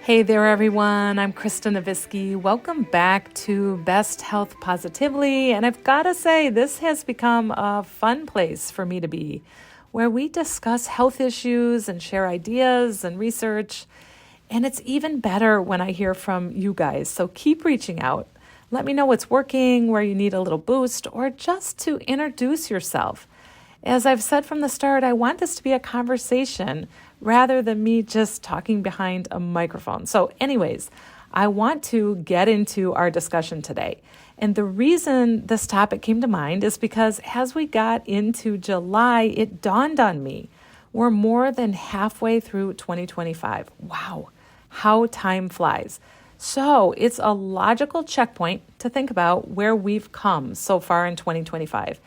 Hey there, everyone. I'm Krista Novisky. Welcome back to Best Health Positively. And I've got to say, this has become a fun place for me to be, where we discuss health issues and share ideas and research. And it's even better when I hear from you guys. So keep reaching out. Let me know what's working, where you need a little boost, or just to introduce yourself. As I've said from the start, I want this to be a conversation rather than me just talking behind a microphone. So anyways, I want to get into our discussion today. And the reason this topic came to mind is because as we got into July, it dawned on me, we're more than halfway through 2025. Wow, how time flies. So it's a logical checkpoint to think about where we've come so far in 2025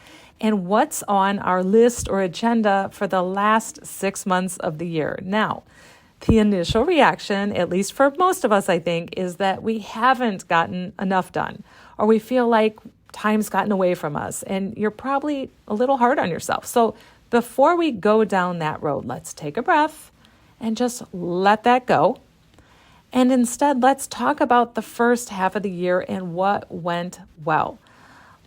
and what's on our list or agenda for the last 6 months of the year. Now, the initial reaction, at least for most of us, I think, is that we haven't gotten enough done, or we feel like time's gotten away from us, and you're probably a little hard on yourself. So before we go down that road, let's take a breath and just let that go. And instead, let's talk about the first half of the year and what went well.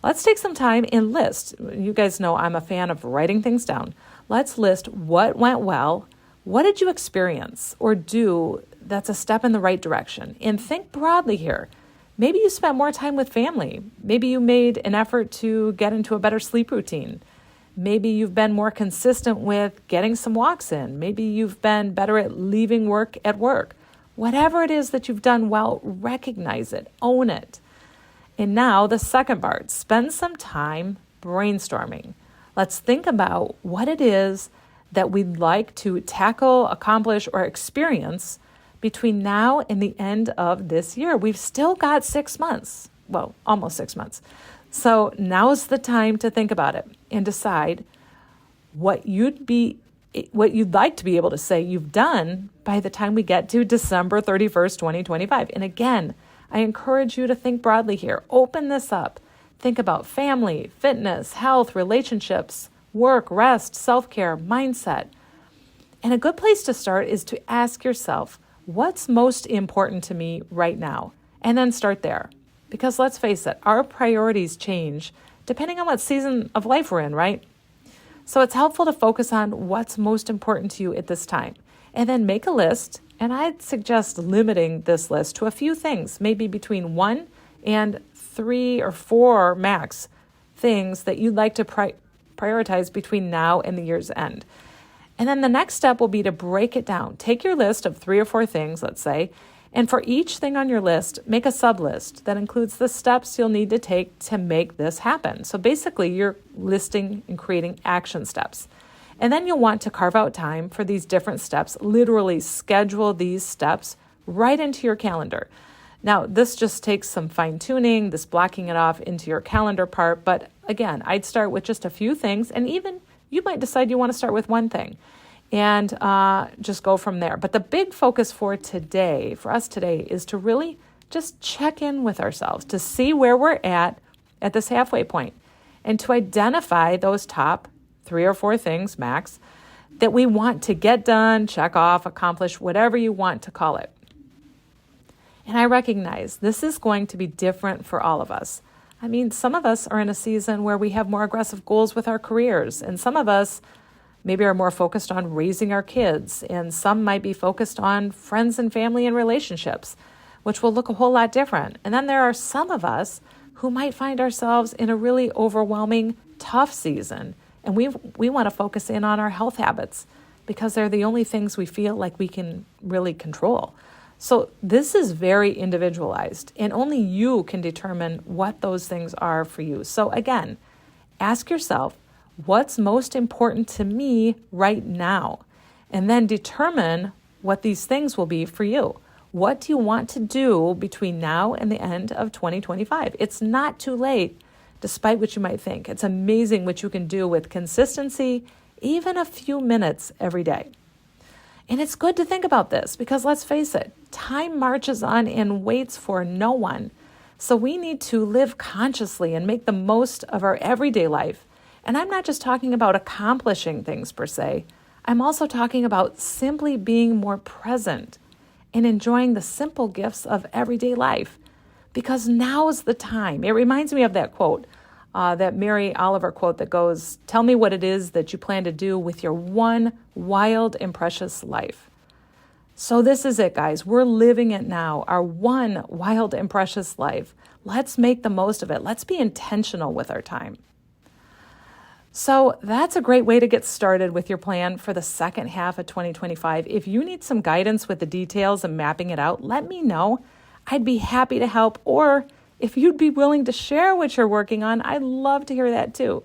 Let's take some time and list. You guys know I'm a fan of writing things down. Let's list what went well. What did you experience or do that's a step in the right direction? And think broadly here. Maybe you spent more time with family. Maybe you made an effort to get into a better sleep routine. Maybe you've been more consistent with getting some walks in. Maybe you've been better at leaving work at work. Whatever it is that you've done well, recognize it, own it. And now the second part, spend some time brainstorming. Let's think about what it is that we'd like to tackle, accomplish, or experience between now and the end of this year. We've still got 6 months, well, almost 6 months. So now's the time to think about it and decide what you'd like to be able to say you've done by the time we get to December 31st, 2025. And again, I encourage you to think broadly here. Open this up. Think about family, fitness, health, relationships, work, rest, self-care, mindset. And a good place to start is to ask yourself, what's most important to me right now? And then start there. Because let's face it, our priorities change depending on what season of life we're in, right? So it's helpful to focus on what's most important to you at this time. And then make a list. And I'd suggest limiting this list to a few things, maybe between 1 and 3 or 4 max things that you'd like to prioritize between now and the year's end. And then the next step will be to break it down. Take your list of 3 or 4 things, let's say, and for each thing on your list, make a sub-list that includes the steps you'll need to take to make this happen. So basically, you're listing and creating action steps. And then you'll want to carve out time for these different steps, literally schedule these steps right into your calendar. Now, this just takes some fine tuning, this blocking it off into your calendar part. But again, I'd start with just a few things, and even you might decide you want to start with one thing and just go from there. But the big focus for us today, is to really just check in with ourselves to see where we're at this halfway point and to identify those top 3 or 4 things max that we want to get done, check off, accomplish, whatever you want to call it. And I recognize this is going to be different for all of us. I mean, some of us are in a season where we have more aggressive goals with our careers, and some of us maybe are more focused on raising our kids, and some might be focused on friends and family and relationships, which will look a whole lot different. And then there are some of us who might find ourselves in a really overwhelming, tough season. And we want to focus in on our health habits because they're the only things we feel like we can really control. So this is very individualized, and only you can determine what those things are for you. So again, ask yourself, what's most important to me right now? And then determine what these things will be for you. What do you want to do between now and the end of 2025? It's not too late. Despite what you might think, it's amazing what you can do with consistency, even a few minutes every day. And it's good to think about this because let's face it, time marches on and waits for no one. So we need to live consciously and make the most of our everyday life. And I'm not just talking about accomplishing things per se. I'm also talking about simply being more present and enjoying the simple gifts of everyday life. Because now is the time. It reminds me of that quote, that Mary Oliver quote that goes, "Tell me what it is that you plan to do with your one wild and precious life." So this is it, guys. We're living it now, our one wild and precious life. Let's make the most of it. Let's be intentional with our time. So that's a great way to get started with your plan for the second half of 2025. If you need some guidance with the details and mapping it out, let me know. I'd be happy to help. Or if you'd be willing to share what you're working on, I'd love to hear that too.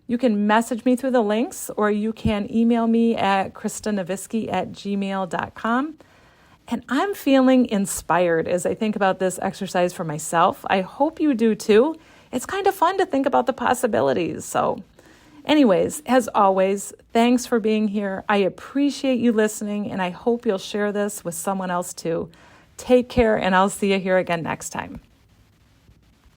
You can message me through the links, or you can email me at kristanavisky@gmail.com. And I'm feeling inspired as I think about this exercise for myself. I hope you do too. It's kind of fun to think about the possibilities. So anyways, as always, thanks for being here. I appreciate you listening, and I hope you'll share this with someone else too. Take care, and I'll see you here again next time.